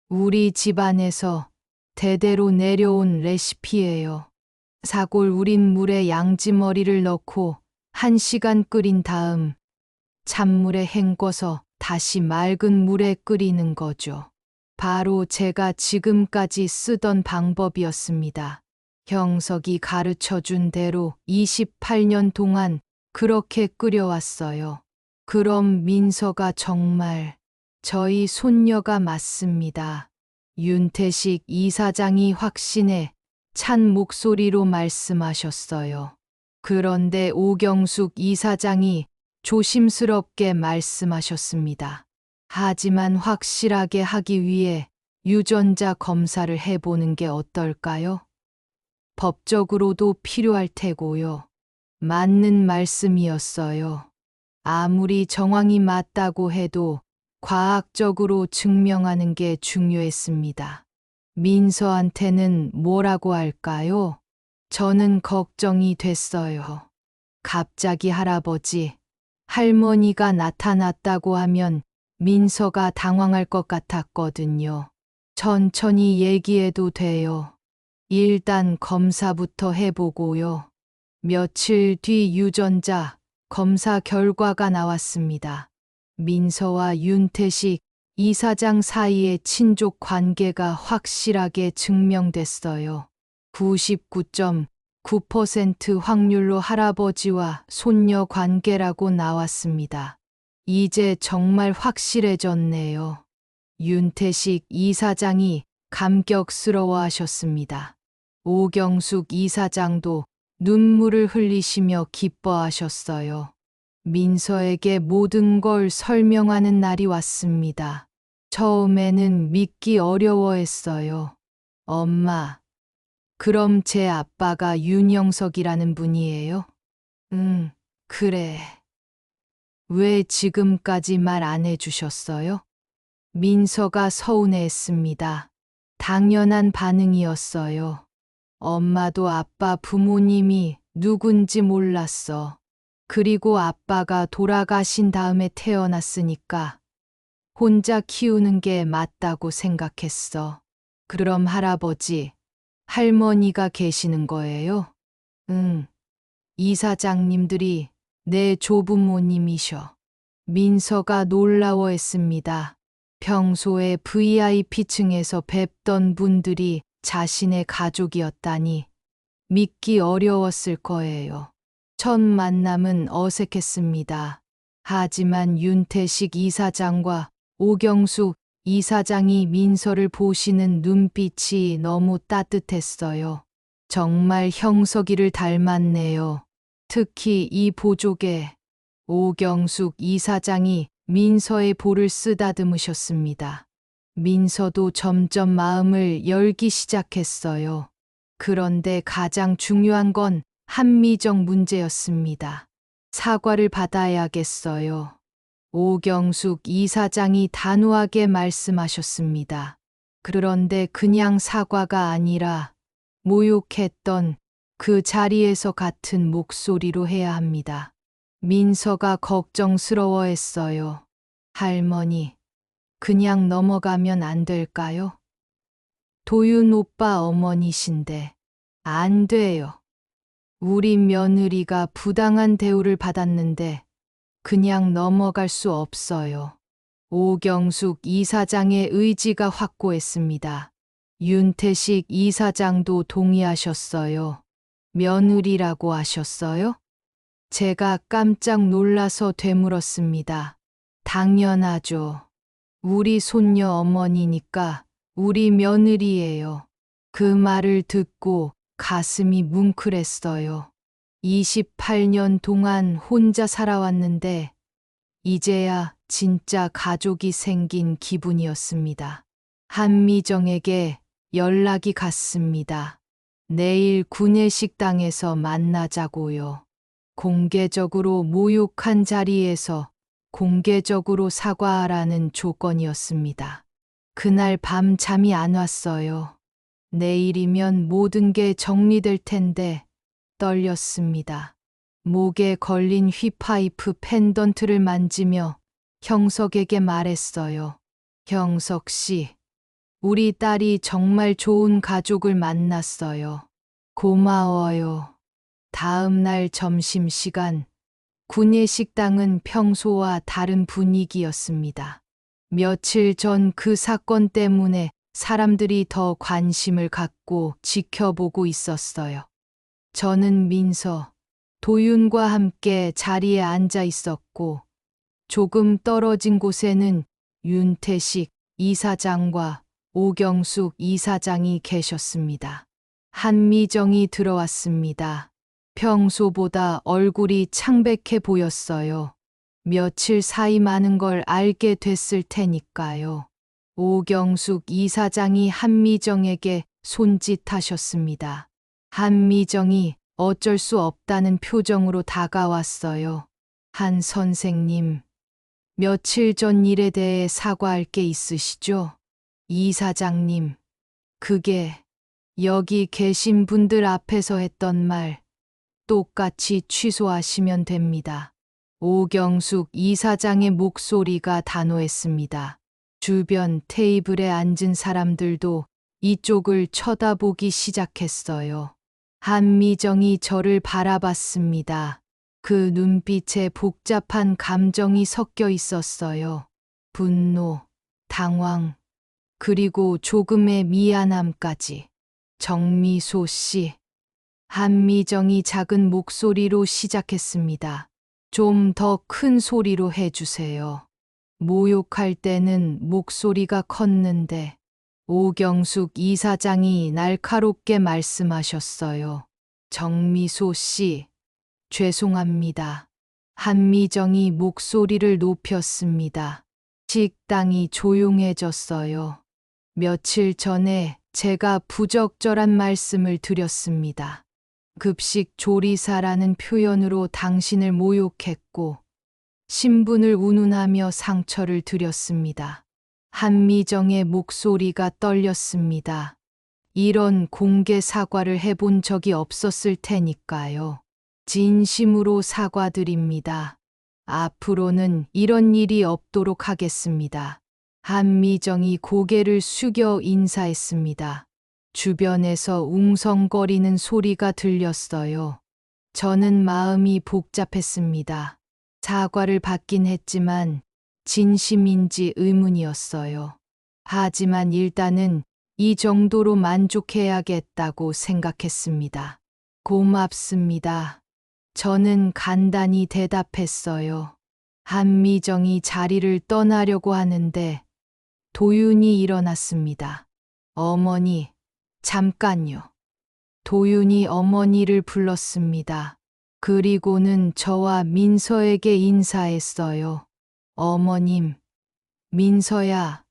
우리 집안에서 대대로 내려온 레시피예요. 사골 우린 물에 양지머리를 넣고 1시간 끓인 다음 찬물에 헹궈서 다시 맑은 물에 끓이는 거죠. 바로 제가 지금까지 쓰던 방법이었습니다. 형석이 가르쳐 준 대로 28년 동안 그렇게 끓여왔어요. 그럼 민서가 정말 저희 손녀가 맞습니다. 윤태식 이사장이 확신에 찬 목소리로 말씀하셨어요. 그런데 오경숙 이사장이 조심스럽게 말씀하셨습니다. 하지만 확실하게 하기 위해 유전자 검사를 해보는 게 어떨까요? 법적으로도 필요할 테고요. 맞는 말씀이었어요. 아무리 정황이 맞다고 해도 과학적으로 증명하는 게 중요했습니다. 민서한테는 뭐라고 할까요? 저는 걱정이 됐어요. 갑자기 할아버지, 할머니가 나타났다고 하면 민서가 당황할 것 같았거든요. 천천히 얘기해도 돼요. 일단 검사부터 해보고요. 며칠 뒤 유전자 검사 결과가 나왔습니다. 민서와 윤태식 이사장 사이의 친족 관계가 확실하게 증명됐어요. 99.9% 확률로 할아버지와 손녀 관계라고 나왔습니다. 이제 정말 확실해졌네요. 윤태식 이사장이 감격스러워하셨습니다. 오경숙 이사장도 눈물을 흘리시며 기뻐하셨어요. 민서에게 모든 걸 설명하는 날이 왔습니다. 처음에는 믿기 어려워했어요. 엄마, 그럼 제 아빠가 윤영석이라는 분이에요? 응, 그래. 왜 지금까지 말 안 해주셨어요? 민서가 서운해했습니다. 당연한 반응이었어요. 엄마도 아빠 부모님이 누군지 몰랐어. 그리고 아빠가 돌아가신 다음에 태어났으니까 혼자 키우는 게 맞다고 생각했어. 그럼 할아버지, 할머니가 계시는 거예요? 응. 이사장님들이 내 조부모님이셔. 민서가 놀라워했습니다. 평소에 VIP층에서 뵙던 분들이 자신의 가족이었다니 믿기 어려웠을 거예요. 첫 만남은 어색했습니다. 하지만 윤태식 이사장과 오경숙 이사장이 민서를 보시는 눈빛이 너무 따뜻했어요. 정말 형석이를 닮았네요. 특히 이 보조개. 오경숙 이사장이 민서의 볼을 쓰다듬으셨습니다. 민서도 점점 마음을 열기 시작했어요. 그런데 가장 중요한 건 한미정 문제였습니다. 사과를 받아야겠어요. 오경숙 이사장이 단호하게 말씀하셨습니다. 그런데 그냥 사과가 아니라 모욕했던 그 자리에서 같은 목소리로 해야 합니다. 민서가 걱정스러워했어요. 할머니, 그냥 넘어가면 안 될까요? 도윤 오빠 어머니신데. 안 돼요. 우리 며느리가 부당한 대우를 받았는데 그냥 넘어갈 수 없어요. 오경숙 이사장의 의지가 확고했습니다. 윤태식 이사장도 동의하셨어요. 며느리라고 하셨어요? 제가 깜짝 놀라서 되물었습니다. 당연하죠. 우리 손녀 어머니니까 우리 며느리예요. 그 말을 듣고 가슴이 뭉클했어요. 28년 동안 혼자 살아왔는데 이제야 진짜 가족이 생긴 기분이었습니다. 한미정에게 연락이 갔습니다. 내일 구내식당에서 만나자고요. 공개적으로 모욕한 자리에서 공개적으로 사과하라는 조건이었습니다. 그날 밤 잠이 안 왔어요. 내일이면 모든 게 정리될 텐데 떨렸습니다. 목에 걸린 휘파이프 펜던트를 만지며 형석에게 말했어요. 형석 씨, 우리 딸이 정말 좋은 가족을 만났어요. 고마워요. 다음 날 점심시간, 구내식당은 평소와 다른 분위기였습니다. 며칠 전 그 사건 때문에 사람들이 더 관심을 갖고 지켜보고 있었어요. 저는 민서, 도윤과 함께 자리에 앉아 있었고, 조금 떨어진 곳에는 윤태식 이사장과 오경숙 이사장이 계셨습니다. 한미정이 들어왔습니다. 평소보다 얼굴이 창백해 보였어요. 며칠 사이 많은 걸 알게 됐을 테니까요. 오경숙 이사장이 한미정에게 손짓하셨습니다. 한미정이 어쩔 수 없다는 표정으로 다가왔어요. 한 선생님, 며칠 전 일에 대해 사과할 게 있으시죠? 이사장님, 그게 여기 계신 분들 앞에서 했던 말 똑같이 취소하시면 됩니다. 오경숙 이사장의 목소리가 단호했습니다. 주변 테이블에 앉은 사람들도 이쪽을 쳐다보기 시작했어요. 한미정이 저를 바라봤습니다. 그 눈빛에 복잡한 감정이 섞여 있었어요. 분노, 당황, 그리고 조금의 미안함까지. 정미소 씨. 한미정이 작은 목소리로 시작했습니다. 좀 더 큰 소리로 해주세요. 모욕할 때는 목소리가 컸는데 오경숙 이사장이 날카롭게 말씀하셨어요. 정미소 씨, 죄송합니다. 한미정이 목소리를 높였습니다. 식당이 조용해졌어요. 며칠 전에 제가 부적절한 말씀을 드렸습니다. 급식 조리사라는 표현으로 당신을 모욕했고 신분을 운운하며 상처를 드렸습니다. 한미정의 목소리가 떨렸습니다. 이런 공개 사과를 해본 적이 없었을 테니까요. 진심으로 사과드립니다. 앞으로는 이런 일이 없도록 하겠습니다. 한미정이 고개를 숙여 인사했습니다. 주변에서 웅성거리는 소리가 들렸어요. 저는 마음이 복잡했습니다. 사과를 받긴 했지만 진심인지 의문이었어요. 하지만 일단은 이 정도로 만족해야겠다고 생각했습니다. 고맙습니다. 저는 간단히 대답했어요. 한미정이 자리를 떠나려고 하는데 도윤이 일어났습니다. 어머니, 잠깐요. 도윤이 어머니를 불렀습니다. 그리고는 저와 민서에게 인사했어요. 어머님, 민서야,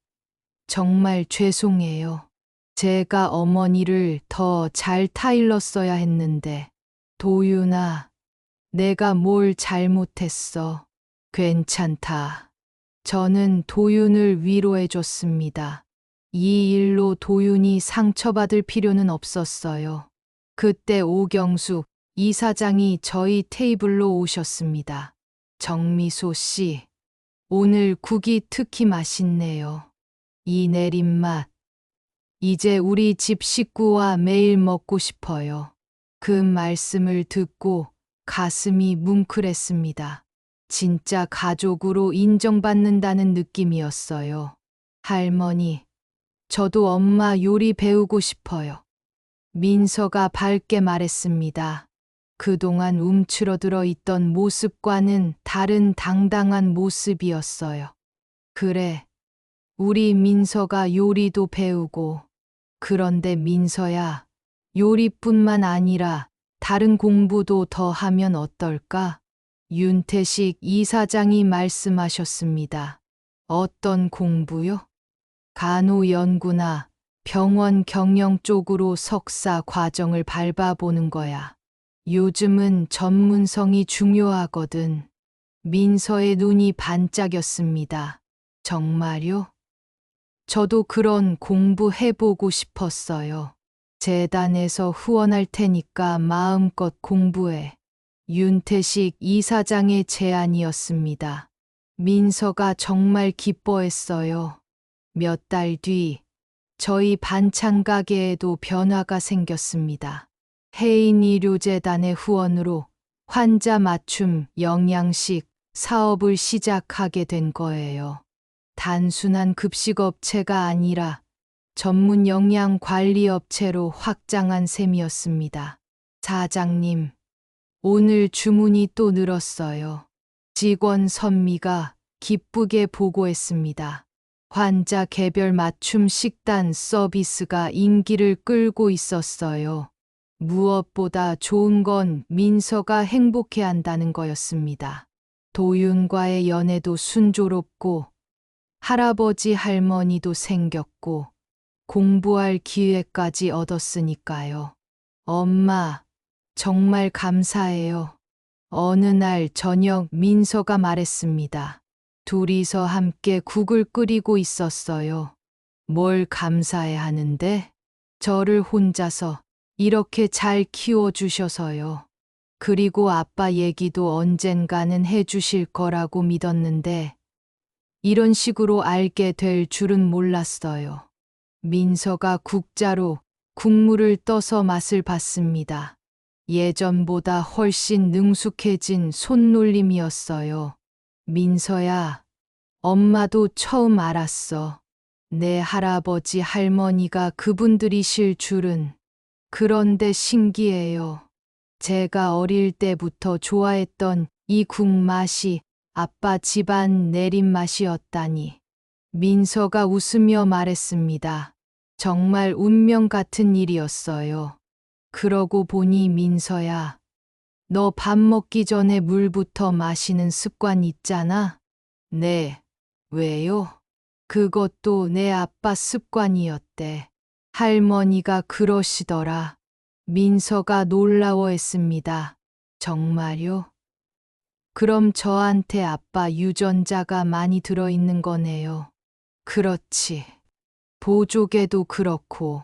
정말 죄송해요. 제가 어머니를 더 잘 타일렀어야 했는데. 도윤아, 내가 뭘 잘못했어. 괜찮다. 저는 도윤을 위로해줬습니다. 이 일로 도윤이 상처받을 필요는 없었어요. 그때 오경숙 이사장이 저희 테이블로 오셨습니다. 정미소 씨, 오늘 국이 특히 맛있네요. 이 내린맛. 이제 우리 집 식구와 매일 먹고 싶어요. 그 말씀을 듣고 가슴이 뭉클했습니다. 진짜 가족으로 인정받는다는 느낌이었어요. 할머니, 저도 엄마 요리 배우고 싶어요. 민서가 밝게 말했습니다. 그동안 움츠러들어 있던 모습과는 다른 당당한 모습이었어요. 그래, 우리 민서가 요리도 배우고. 그런데 민서야, 요리뿐만 아니라 다른 공부도 더 하면 어떨까? 윤태식 이사장이 말씀하셨습니다. 어떤 공부요? 간호연구나 병원 경영 쪽으로 석사 과정을 밟아보는 거야. 요즘은 전문성이 중요하거든. 민서의 눈이 반짝였습니다. 정말요? 저도 그런 공부 해보고 싶었어요. 재단에서 후원할 테니까 마음껏 공부해. 윤태식 이사장의 제안이었습니다. 민서가 정말 기뻐했어요. 몇 달 뒤 저희 반찬 가게에도 변화가 생겼습니다. 해인의료재단의 후원으로 환자 맞춤 영양식 사업을 시작하게 된 거예요. 단순한 급식업체가 아니라 전문 영양관리업체로 확장한 셈이었습니다. 사장님, 오늘 주문이 또 늘었어요. 직원 선미가 기쁘게 보고했습니다. 환자 개별 맞춤 식단 서비스가 인기를 끌고 있었어요. 무엇보다 좋은 건 민서가 행복해한다는 거였습니다. 도윤과의 연애도 순조롭고 할아버지 할머니도 생겼고 공부할 기회까지 얻었으니까요. 엄마, 정말 감사해요. 어느 날 저녁 민서가 말했습니다. 둘이서 함께 국을 끓이고 있었어요. 뭘 감사해 하는데? 저를 혼자서 이렇게 잘 키워주셔서요. 그리고 아빠 얘기도 언젠가는 해주실 거라고 믿었는데 이런 식으로 알게 될 줄은 몰랐어요. 민서가 국자로 국물을 떠서 맛을 봤습니다. 예전보다 훨씬 능숙해진 손놀림이었어요. 민서야, 엄마도 처음 알았어. 내 할아버지 할머니가 그분들이실 줄은. 그런데 신기해요. 제가 어릴 때부터 좋아했던 이 국 맛이 아빠 집안 내린맛이었다니. 민서가 웃으며 말했습니다. 정말 운명 같은 일이었어요. 그러고 보니 민서야, 너 밥 먹기 전에 물부터 마시는 습관 있잖아? 네, 왜요? 그것도 내 아빠 습관이었대. 할머니가 그러시더라. 민서가 놀라워했습니다. 정말요? 그럼 저한테 아빠 유전자가 많이 들어있는 거네요. 그렇지. 보조개도 그렇고.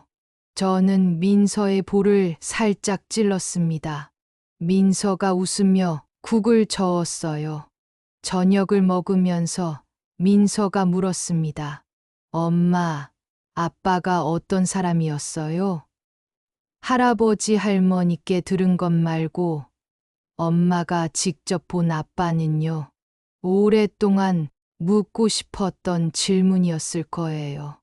저는 민서의 볼을 살짝 찔렀습니다. 민서가 웃으며 국을 저었어요. 저녁을 먹으면서 민서가 물었습니다. 엄마, 아빠가 어떤 사람이었어요? 할아버지 할머니께 들은 것 말고 엄마가 직접 본 아빠는요. 오랫동안 묻고 싶었던 질문이었을 거예요.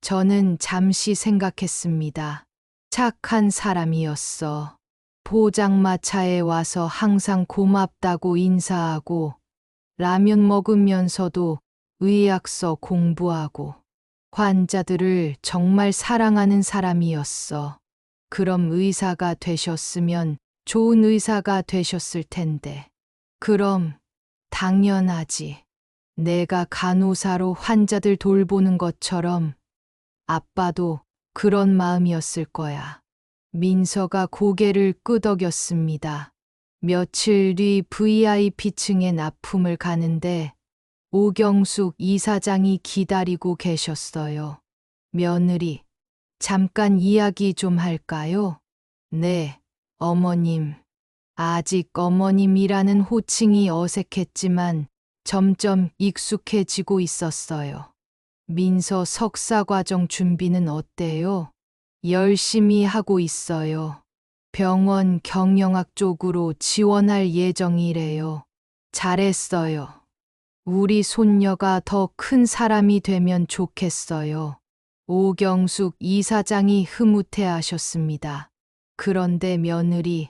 저는 잠시 생각했습니다. 착한 사람이었어. 포장마차에 와서 항상 고맙다고 인사하고 라면 먹으면서도 의학서 공부하고 환자들을 정말 사랑하는 사람이었어. 그럼 의사가 되셨으면 좋은 의사가 되셨을 텐데. 그럼 당연하지. 내가 간호사로 환자들 돌보는 것처럼 아빠도 그런 마음이었을 거야. 민서가 고개를 끄덕였습니다. 며칠 뒤 VIP층에 납품을 가는데 오경숙 이사장이 기다리고 계셨어요. 며느리, 잠깐 이야기 좀 할까요? 네, 어머님. 아직 어머님이라는 호칭이 어색했지만 점점 익숙해지고 있었어요. 민서 석사과정 준비는 어때요? 열심히 하고 있어요. 병원 경영학 쪽으로 지원할 예정이래요. 잘했어요. 우리 손녀가 더 큰 사람이 되면 좋겠어요. 오경숙 이사장이 흐뭇해하셨습니다. 그런데 며느리,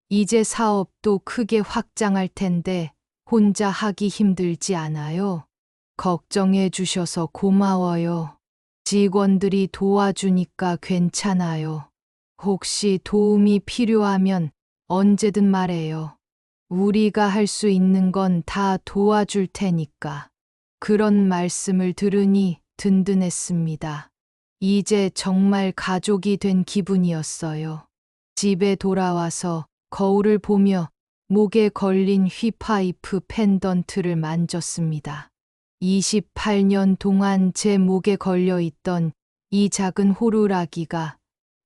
이제 사업도 크게 확장할 텐데 혼자 하기 힘들지 않아요? 걱정해 주셔서 고마워요. 직원들이 도와주니까 괜찮아요. 혹시 도움이 필요하면 언제든 말해요. 우리가 할 수 있는 건 다 도와줄 테니까. 그런 말씀을 들으니 든든했습니다. 이제 정말 가족이 된 기분이었어요. 집에 돌아와서 거울을 보며 목에 걸린 휘파이프 펜던트를 만졌습니다. 28년 동안 제 목에 걸려 있던 이 작은 호루라기가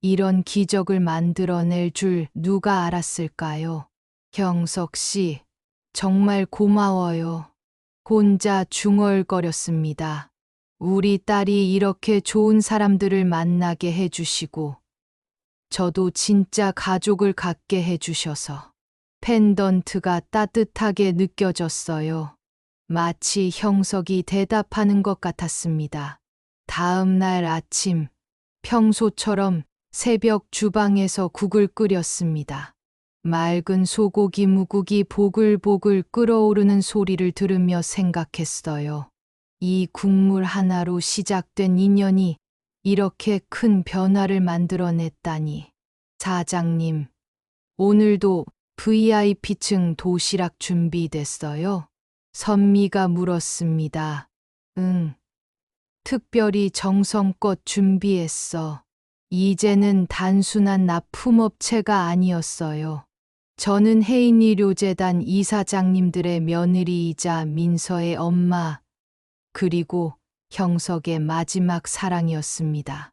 이런 기적을 만들어낼 줄 누가 알았을까요? 경석 씨, 정말 고마워요. 혼자 중얼거렸습니다. 우리 딸이 이렇게 좋은 사람들을 만나게 해주시고, 저도 진짜 가족을 갖게 해주셔서 펜던트가 따뜻하게 느껴졌어요. 마치 형석이 대답하는 것 같았습니다. 다음 날 아침, 평소처럼 새벽 주방에서 국을 끓였습니다. 맑은 소고기 무국이 보글보글 끓어오르는 소리를 들으며 생각했어요. 이 국물 하나로 시작된 인연이 이렇게 큰 변화를 만들어냈다니. 사장님, 오늘도 VIP층 도시락 준비됐어요? 선미가 물었습니다. 응. 특별히 정성껏 준비했어. 이제는 단순한 납품업체가 아니었어요. 저는 해인의료재단 이사장님들의 며느리이자 민서의 엄마, 그리고 형석의 마지막 사랑이었습니다.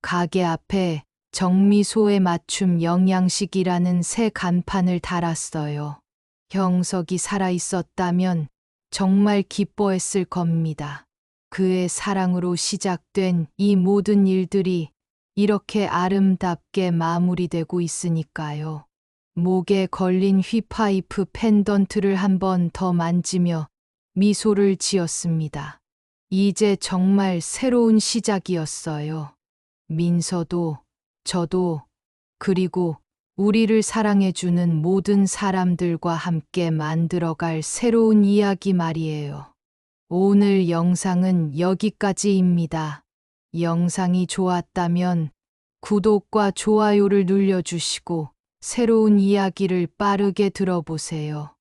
가게 앞에 정미소에 맞춤 영양식이라는 새 간판을 달았어요. 형석이 살아있었다면 정말 기뻐했을 겁니다. 그의 사랑으로 시작된 이 모든 일들이 이렇게 아름답게 마무리되고 있으니까요. 목에 걸린 휘파이프 펜던트를 한 번 더 만지며 미소를 지었습니다. 이제 정말 새로운 시작이었어요. 민서도, 저도, 그리고 우리를 사랑해주는 모든 사람들과 함께 만들어갈 새로운 이야기 말이에요. 오늘 영상은 여기까지입니다. 영상이 좋았다면 구독과 좋아요를 눌러주시고 새로운 이야기를 빠르게 들어보세요.